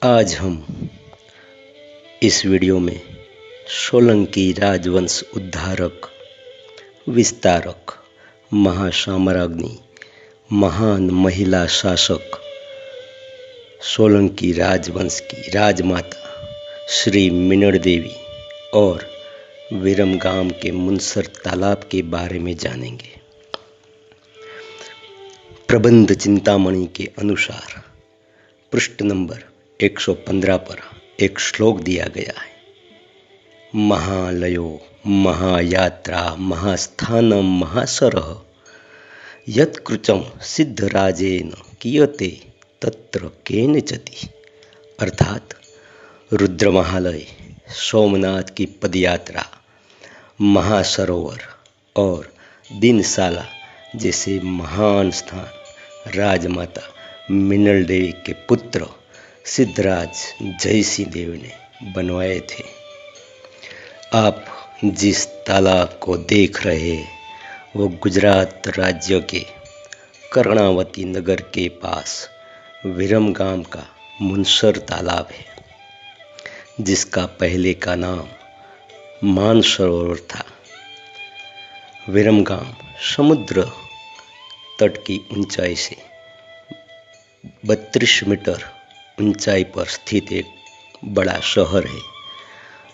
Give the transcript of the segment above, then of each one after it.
आज हम इस वीडियो में सोलंकी राजवंश उद्धारक, विस्तारक, महासाम्राज्ञी, महान महिला शासक सोलंकी राजवंश की राजमाता श्री मिनड़ देवी और विरमगाम के मुनसर तालाब के बारे में जानेंगे। प्रबंध चिंतामणि के अनुसार पृष्ठ नंबर 115 पर एक श्लोक दिया गया है। महालयो महायात्रा महास्थानम महासरः यत्कृचं सिद्धराजेन कीयते तत्र केनचित्। अर्थात रुद्र महालय, सोमनाथ की पदयात्रा, महासरोवर और दिनशाला जैसे महान स्थान राजमाता मिनल देवी के पुत्र सिद्धराज जयसिंह देव ने बनवाए थे। आप जिस तालाब को देख रहे हैं वो गुजरात राज्य के कर्णावती नगर के पास विरमगाम का मुनसर तालाब है, जिसका पहले का नाम मानसरोवर था। विरमगाम समुद्र तट की ऊंचाई से 32 मीटर ऊंचाई पर स्थित एक बड़ा शहर है,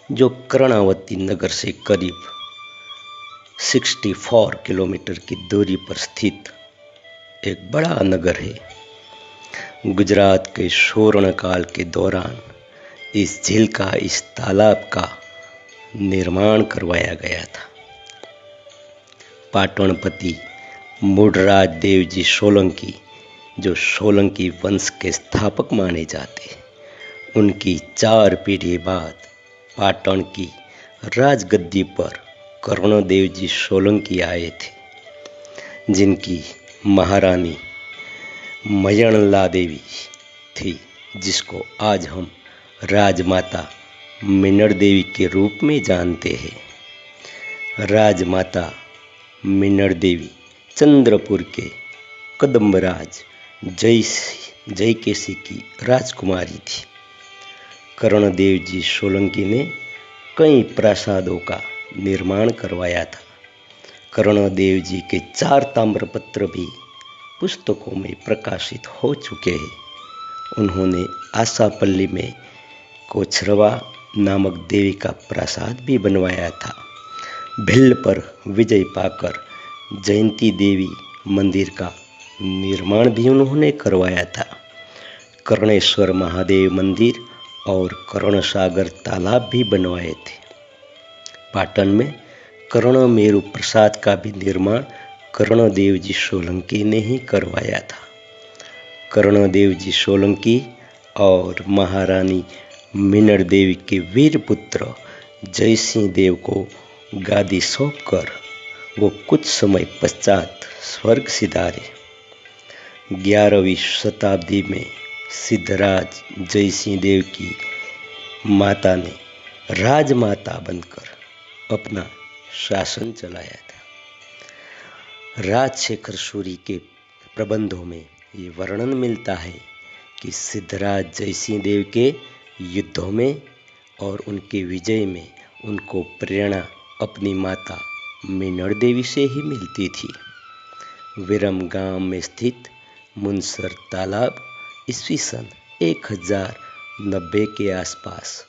जो कर्णावती नगर से करीब 64 किलोमीटर की दूरी पर स्थित एक बड़ा नगर है। गुजरात के स्वर्ण काल के दौरान इस झील का, इस तालाब का निर्माण करवाया गया था। पाटनपति मूढ़राज देवजी सोलंकी, जो सोलंकी वंश के स्थापक माने जाते, उनकी 4 पीढ़ी बाद पाटन की राजगद्दी पर कर्णदेवजी सोलंकी आए थे, जिनकी महारानी मयणला देवी थी, जिसको आज हम राजमाता मिनड़ देवी के रूप में जानते हैं। राजमाता मिनड़ देवी चंद्रपुर के कदम्बराज जयकेशी की राजकुमारी थी। कर्णदेवजी सोलंकी ने कई प्रासादों का निर्माण करवाया था। कर्णदेवजी के 4 ताम्रपत्र भी पुस्तकों में प्रकाशित हो चुके हैं। उन्होंने आसापल्ली में कोछरवा नामक देवी का प्रासाद भी बनवाया था। भिल्ल पर विजय पाकर जयंती देवी मंदिर का निर्माण भी उन्होंने करवाया था। कर्णेश्वर महादेव मंदिर और कर्णसागर तालाब भी बनवाए थे। पाटन में कर्ण मेरु प्रसाद का भी निर्माण कर्णदेवजी सोलंकी ने ही करवाया था। कर्णदेवजी सोलंकी और महारानी मिनड़ देवी के वीर पुत्र जयसिंह देव को गादी सौंपकर वो कुछ समय पश्चात स्वर्ग सिधारे। 11वीं शताब्दी में सिद्धराज जयसिंह देव की माता ने राजमाता बनकर अपना शासन चलाया था। राजशेखर सूरी के प्रबंधों में ये वर्णन मिलता है कि सिद्धराज जयसिंह देव के युद्धों में और उनके विजय में उनको प्रेरणा अपनी माता मिनड़ देवी से ही मिलती थी। विरमगाम में स्थित मुनसर तालाब ईस्वी सन 1090 के आसपास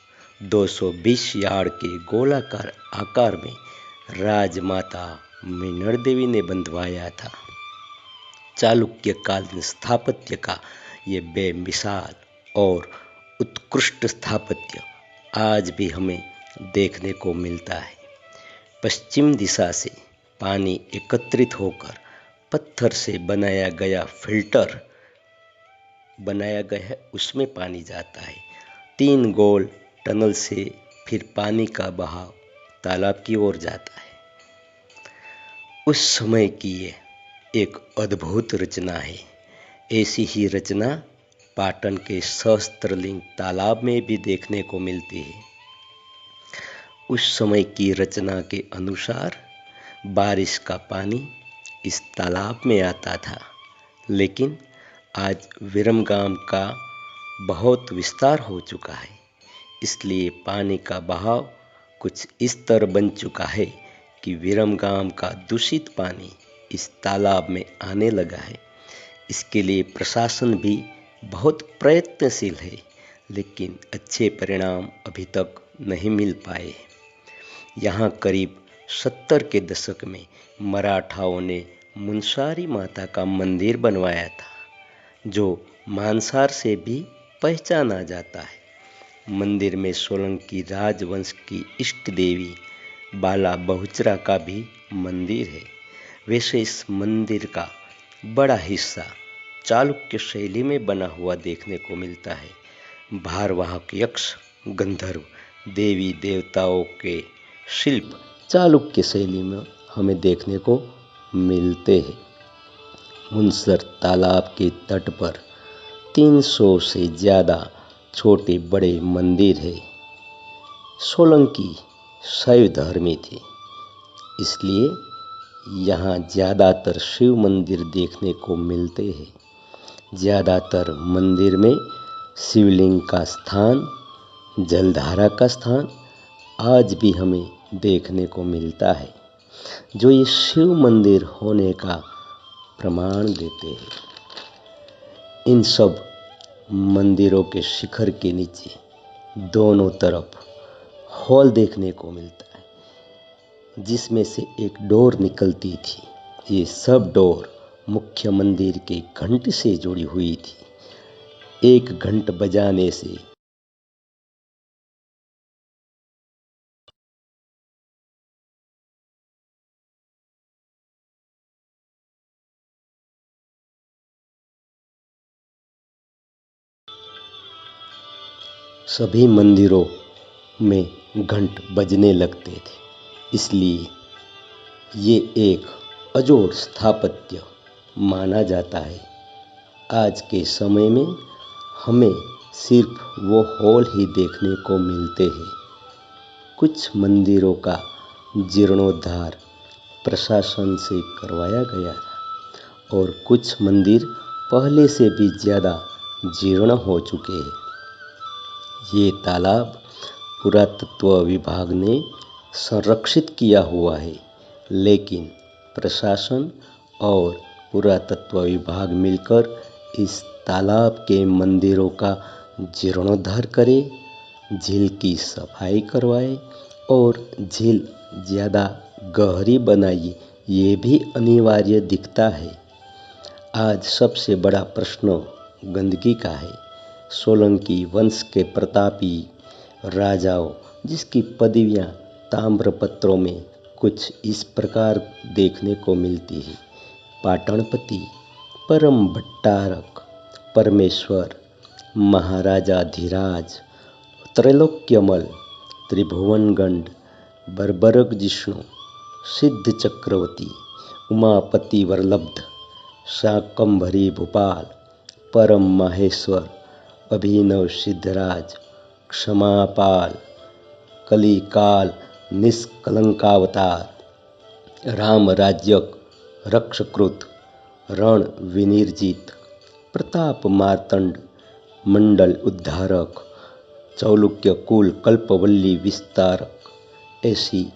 220 यार्ड के गोलाकार आकार में राजमाता मिनड़ देवी ने बंधवाया था। चालुक्य कालीन स्थापत्य का ये बेमिसाल और उत्कृष्ट स्थापत्य आज भी हमें देखने को मिलता है। पश्चिम दिशा से पानी एकत्रित होकर पत्थर से बनाया गया फिल्टर बनाया गया है, उसमें पानी जाता है। 3 गोल टनल से फिर पानी का बहाव तालाब की ओर जाता है। उस समय की ये एक अद्भुत रचना है। ऐसी ही रचना पाटन के सहस्त्रलिंग तालाब में भी देखने को मिलती है। उस समय की रचना के अनुसार बारिश का पानी इस तालाब में आता था, लेकिन आज विरमगाम का बहुत विस्तार हो चुका है, इसलिए पानी का बहाव कुछ इस तरह बन चुका है कि विरमगाम का दूषित पानी इस तालाब में आने लगा है। इसके लिए प्रशासन भी बहुत प्रयत्नशील है, लेकिन अच्छे परिणाम अभी तक नहीं मिल पाए। यहाँ करीब 70 के दशक में मराठाओं ने मुनस्यारी माता का मंदिर बनवाया था, जो मानसार से भी पहचाना जाता है। मंदिर में सोलंकी राजवंश की इष्ट देवी बाला बहुचरा का भी मंदिर है। वैसे इस मंदिर का बड़ा हिस्सा चालुक्य शैली में बना हुआ देखने को मिलता है। भारवाहक यक्ष, गंधर्व, देवी देवताओं के शिल्प चालुक्य शैली में हमें देखने को मिलते हैं। मुनसर तालाब के तट पर 300 से ज़्यादा छोटे बड़े मंदिर हैं। सोलंकी शैव धर्मी थे, इसलिए यहाँ ज़्यादातर शिव मंदिर देखने को मिलते हैं। ज़्यादातर मंदिर में शिवलिंग का स्थान, जलधारा का स्थान आज भी हमें देखने को मिलता है, जो ये शिव मंदिर होने का प्रमाण देते हैं। इन सब मंदिरों के शिखर के नीचे दोनों तरफ हॉल देखने को मिलता है, जिसमें से एक डोर निकलती थी। ये सब डोर मुख्य मंदिर के घंट से जुड़ी हुई थी। एक घंट बजाने से सभी मंदिरों में घंट बजने लगते थे, इसलिए ये एक अजोड़ स्थापत्य माना जाता है। आज के समय में हमें सिर्फ वो हॉल ही देखने को मिलते हैं। कुछ मंदिरों का जीर्णोद्धार प्रशासन से करवाया गया था और कुछ मंदिर पहले से भी ज़्यादा जीर्ण हो चुके हैं। ये तालाब पुरातत्व विभाग ने संरक्षित किया हुआ है, लेकिन प्रशासन और पुरातत्व विभाग मिलकर इस तालाब के मंदिरों का जीर्णोद्धार करे, झील की सफाई करवाए और झील ज़्यादा गहरी बनाई, ये भी अनिवार्य दिखता है। आज सबसे बड़ा प्रश्न गंदगी का है। सोलंकी वंश के प्रतापी राजाओं, जिसकी पदवियां ताम्रपत्रों में कुछ इस प्रकार देखने को मिलती है: पाटनपति, परम भट्टारक, परमेश्वर, महाराजा धीराज, त्रैलोक्यमल, त्रिभुवनगंड, बर्बरक जिष्णु, सिद्ध चक्रवर्ती, उमापति वरलब्ध, शाकंभरी भूपाल, परम माहेश्वर, अभिनव सिद्धराज, क्षमापाल, कलिकाल निष्कलंकावतार, राम राज्यक, रक्षकृत, रण विनिर्जित, प्रताप मार्तंड, मंडल उद्धारक, चालुक्य कुल कल्पवल्ली विस्तारक, ऐसी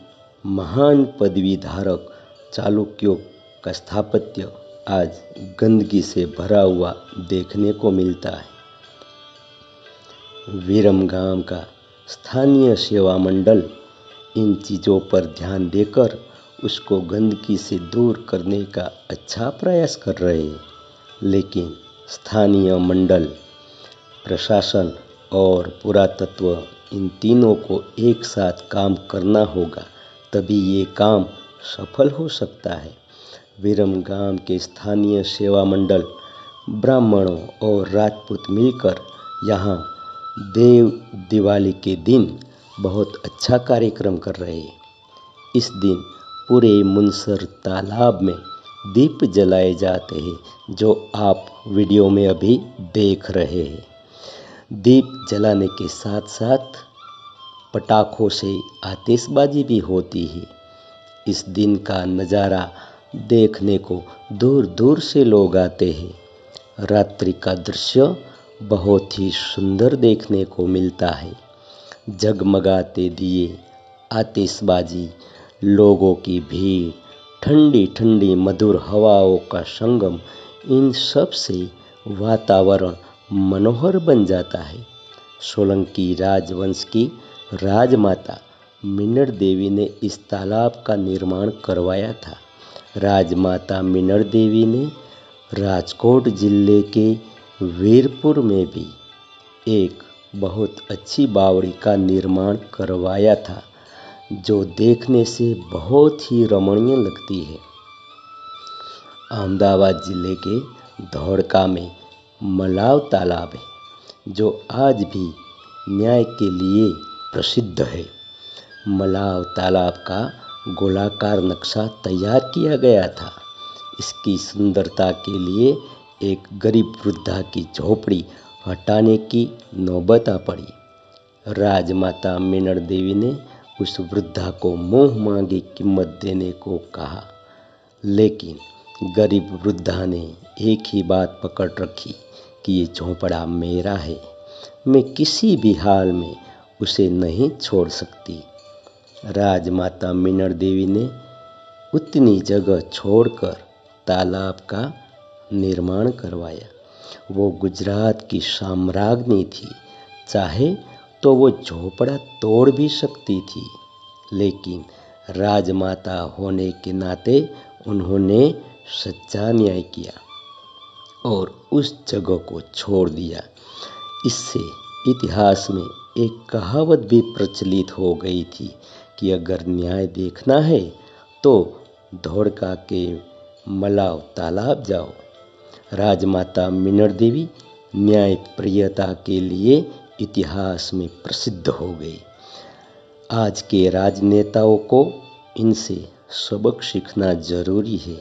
महान पदवी धारक चालुक्यों का स्थापत्य आज गंदगी से भरा हुआ देखने को मिलता है। विरमगाम का स्थानीय सेवा मंडल इन चीज़ों पर ध्यान देकर उसको गंदगी से दूर करने का अच्छा प्रयास कर रहे हैं, लेकिन स्थानीय मंडल, प्रशासन और पुरातत्व, इन तीनों को एक साथ काम करना होगा, तभी ये काम सफल हो सकता है। विरमगाम के स्थानीय सेवा मंडल, ब्राह्मणों और राजपूत मिलकर यहाँ देव दिवाली के दिन बहुत अच्छा कार्यक्रम कर रहे हैं। इस दिन पूरे मुनसर तालाब में दीप जलाए जाते हैं, जो आप वीडियो में अभी देख रहे हैं। दीप जलाने के साथ साथ पटाखों से आतिशबाजी भी होती है। इस दिन का नज़ारा देखने को दूर दूर से लोग आते हैं। रात्रि का दृश्य बहुत ही सुंदर देखने को मिलता है। जगमगाते दिए, आतिशबाजी, लोगों की भीड़, ठंडी ठंडी मधुर हवाओं का संगम, इन सब से वातावरण मनोहर बन जाता है। सोलंकी राजवंश की राजमाता मिनर देवी ने इस तालाब का निर्माण करवाया था। राजमाता मिनर देवी ने राजकोट जिले के वीरपुर में भी एक बहुत अच्छी बावड़ी का निर्माण करवाया था, जो देखने से बहुत ही रमणीय लगती है। अहमदाबाद जिले के धौड़का में मलाव तालाब है, जो आज भी न्याय के लिए प्रसिद्ध है। मलाव तालाब का गोलाकार नक्शा तैयार किया गया था। इसकी सुंदरता के लिए एक गरीब वृद्धा की झोपड़ी हटाने की नौबत आ पड़ी। राजमाता मिनर देवी ने उस वृद्धा को मुंह मांगी कीमत देने को कहा, लेकिन गरीब वृद्धा ने एक ही बात पकड़ रखी कि ये झोंपड़ा मेरा है, मैं किसी भी हाल में उसे नहीं छोड़ सकती। राजमाता मिनर देवी ने उतनी जगह छोड़कर तालाब का निर्माण करवाया। वो गुजरात की साम्राज्ञी थी, चाहे तो वो झोपड़ा तोड़ भी सकती थी, लेकिन राजमाता होने के नाते उन्होंने सच्चा न्याय किया और उस जगह को छोड़ दिया। इससे इतिहास में एक कहावत भी प्रचलित हो गई थी कि अगर न्याय देखना है तो धौड़का के मलाव तालाब जाओ। राजमाता मिनर देवी न्याय प्रियता के लिए इतिहास में प्रसिद्ध हो गई। आज के राजनेताओं को इनसे सबक सीखना जरूरी है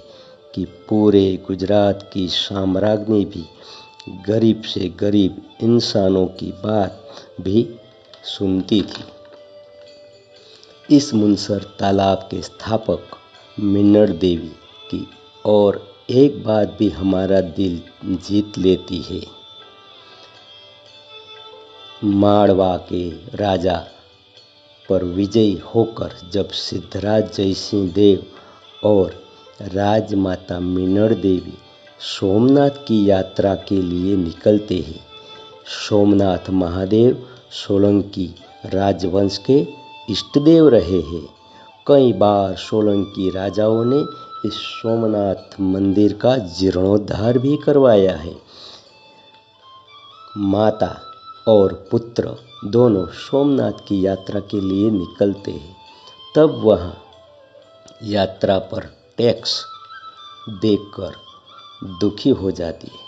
कि पूरे गुजरात की साम्राज्ञी भी गरीब से गरीब इंसानों की बात भी सुनती थी। इस मुनसर तालाब के स्थापक मिनर देवी की और एक बात भी हमारा दिल जीत लेती है। मारवा के राजा पर विजयी होकर जब सिद्धराज जयसिंह देव और राजमाता मिनर देवी सोमनाथ की यात्रा के लिए निकलते हैं। सोमनाथ महादेव सोलंकी राजवंश के इष्टदेव रहे हैं। कई बार सोलंकी राजाओं ने इस सोमनाथ मंदिर का जीर्णोद्धार भी करवाया है। माता और पुत्र दोनों सोमनाथ की यात्रा के लिए निकलते हैं। तब वह यात्रा पर टैक्स देखकर दुखी हो जाती है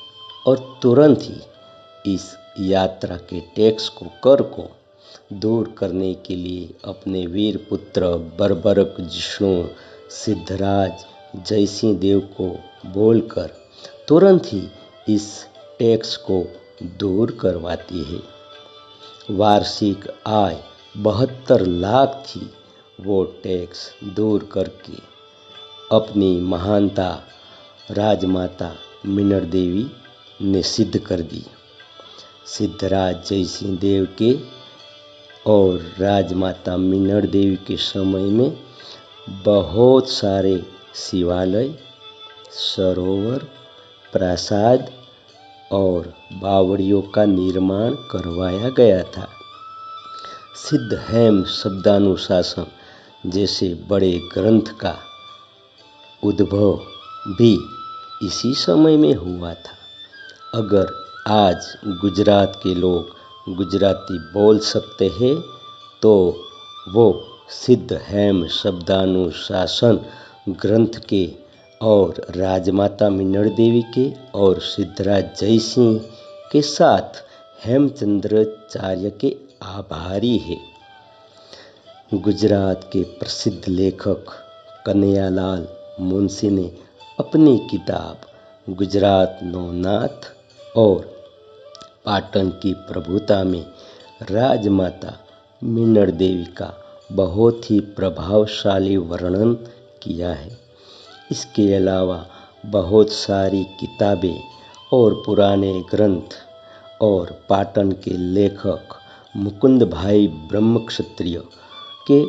और तुरंत ही इस यात्रा के टैक्स को कर को दूर करने के लिए अपने वीर पुत्र बर्बरक जिष्णु सिद्धराज जयसिंह देव को बोलकर तुरंत ही इस टैक्स को दूर करवाती है। वार्षिक आय 72 लाख थी। वो टैक्स दूर करके अपनी महानता राजमाता मिनर देवी ने सिद्ध कर दी। सिद्धराज जयसिंह देव के और राजमाता मिनर देवी के समय में बहुत सारे शिवालय, सरोवर, प्रासाद और बावड़ियों का निर्माण करवाया गया था। सिद्धहैम शब्दानुशासन जैसे बड़े ग्रंथ का उद्भव भी इसी समय में हुआ था। अगर आज गुजरात के लोग गुजराती बोल सकते हैं तो वो सिद्धहैम शब्दानुशासन ग्रंथ के और राजमाता मिनर देवी के और सिद्धराज जयसिंह के साथ हेमचंद्राचार्य के आभारी है। गुजरात के प्रसिद्ध लेखक कन्हैयालाल मुंशी ने अपनी किताब गुजरात नवनाथ और पाटन की प्रभुता में राजमाता मिनर देवी का बहुत ही प्रभावशाली वर्णन किया है। इसके अलावा बहुत सारी किताबें और पुराने ग्रंथ और पाटन के लेखक मुकुंद भाई ब्रह्मक्षत्रिय के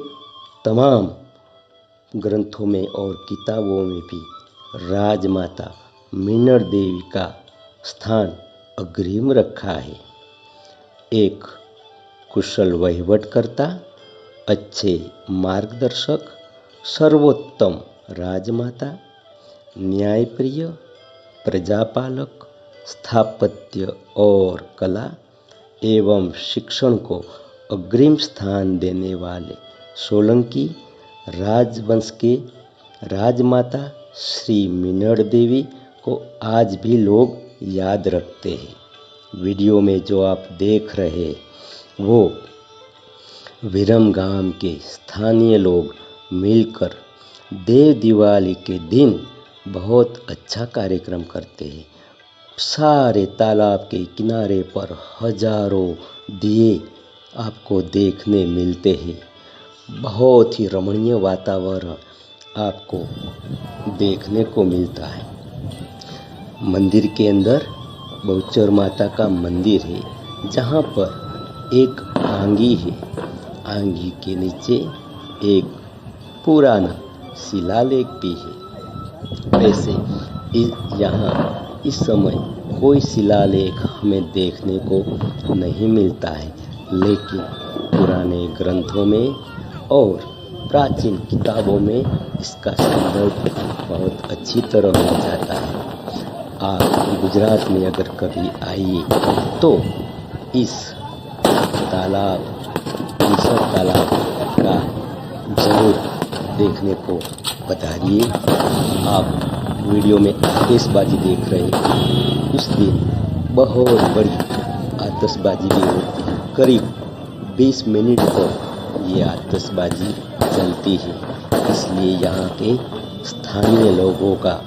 तमाम ग्रंथों में और किताबों में भी राजमाता मीनड़ देवी का स्थान अग्रिम रखा है। एक कुशल वहीवटकर्ता, अच्छे मार्गदर्शक, सर्वोत्तम राजमाता, न्यायप्रिय, प्रजापालक, स्थापत्य और कला एवं शिक्षण को अग्रिम स्थान देने वाले सोलंकी राजवंश के राजमाता श्री मीनड़ देवी को आज भी लोग याद रखते हैं। वीडियो में जो आप देख रहे हैं वो विरमगाम के स्थानीय लोग मिलकर देव दिवाली के दिन बहुत अच्छा कार्यक्रम करते हैं। सारे तालाब के किनारे पर हजारों दिए आपको देखने मिलते हैं। बहुत ही रमणीय वातावरण आपको देखने को मिलता है। मंदिर के अंदर बहुचर माता का मंदिर है, जहाँ पर एक आंगी है। आंगी के नीचे एक पुराना शिलालेख भी है। वैसे यहाँ इस समय कोई शिलालेख हमें देखने को नहीं मिलता है, लेकिन पुराने ग्रंथों में और प्राचीन किताबों में इसका संदर्भ बहुत अच्छी तरह मिल जाता है। आप गुजरात में अगर कभी आइए तो इस तालाब का जरूर देखने को पधारिए। आप वीडियो में आतिशबाजी देख रहे हैं, उस दिन बहुत बड़ी आतिशबाजी भी होती है। करीब 20 मिनट तक ये आतिशबाजी चलती है। इसलिए यहाँ के स्थानीय लोगों का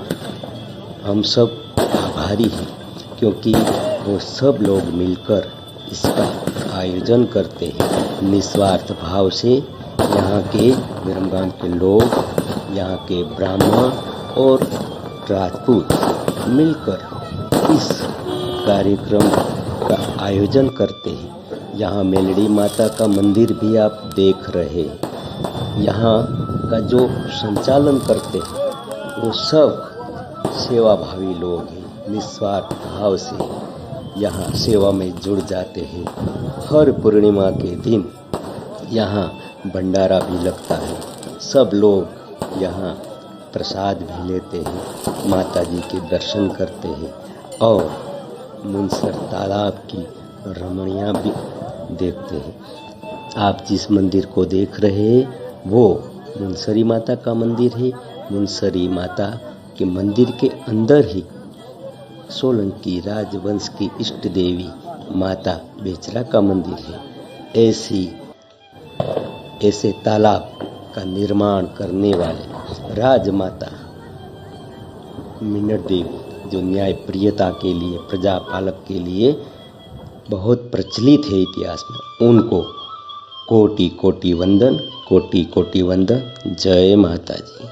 हम सब आभारी हैं, क्योंकि वो सब लोग मिलकर इसका आयोजन करते हैं। निस्वार्थ भाव से यहाँ के विरमगाम के लोग, यहाँ के ब्राह्मण और राजपूत मिलकर इस कार्यक्रम का आयोजन करते हैं। यहाँ मेलड़ी माता का मंदिर भी आप देख रहे हैं। यहाँ का जो संचालन करते हैं वो सब सेवाभावी लोग हैं। निस्वार्थ भाव से यहाँ सेवा में जुड़ जाते हैं। हर पूर्णिमा के दिन यहाँ भंडारा भी लगता है। सब लोग यहाँ प्रसाद भी लेते हैं, माता जी के दर्शन करते हैं और मुनसर तालाब की रमणियाँ भी देखते हैं। आप जिस मंदिर को देख रहे हैं वो मुनसरी माता का मंदिर है। मुनसरी माता के मंदिर के अंदर ही सोलंकी राजवंश की इष्ट देवी माता बेचरा का मंदिर है। ऐसे तालाब का निर्माण करने वाले राजमाता मीनड़ देवी, जो न्याय प्रियता के लिए, प्रजापालक के लिए बहुत प्रचलित है इतिहास में, उनको कोटि कोटि वंदन, कोटि कोटि वंदन। जय माता जी।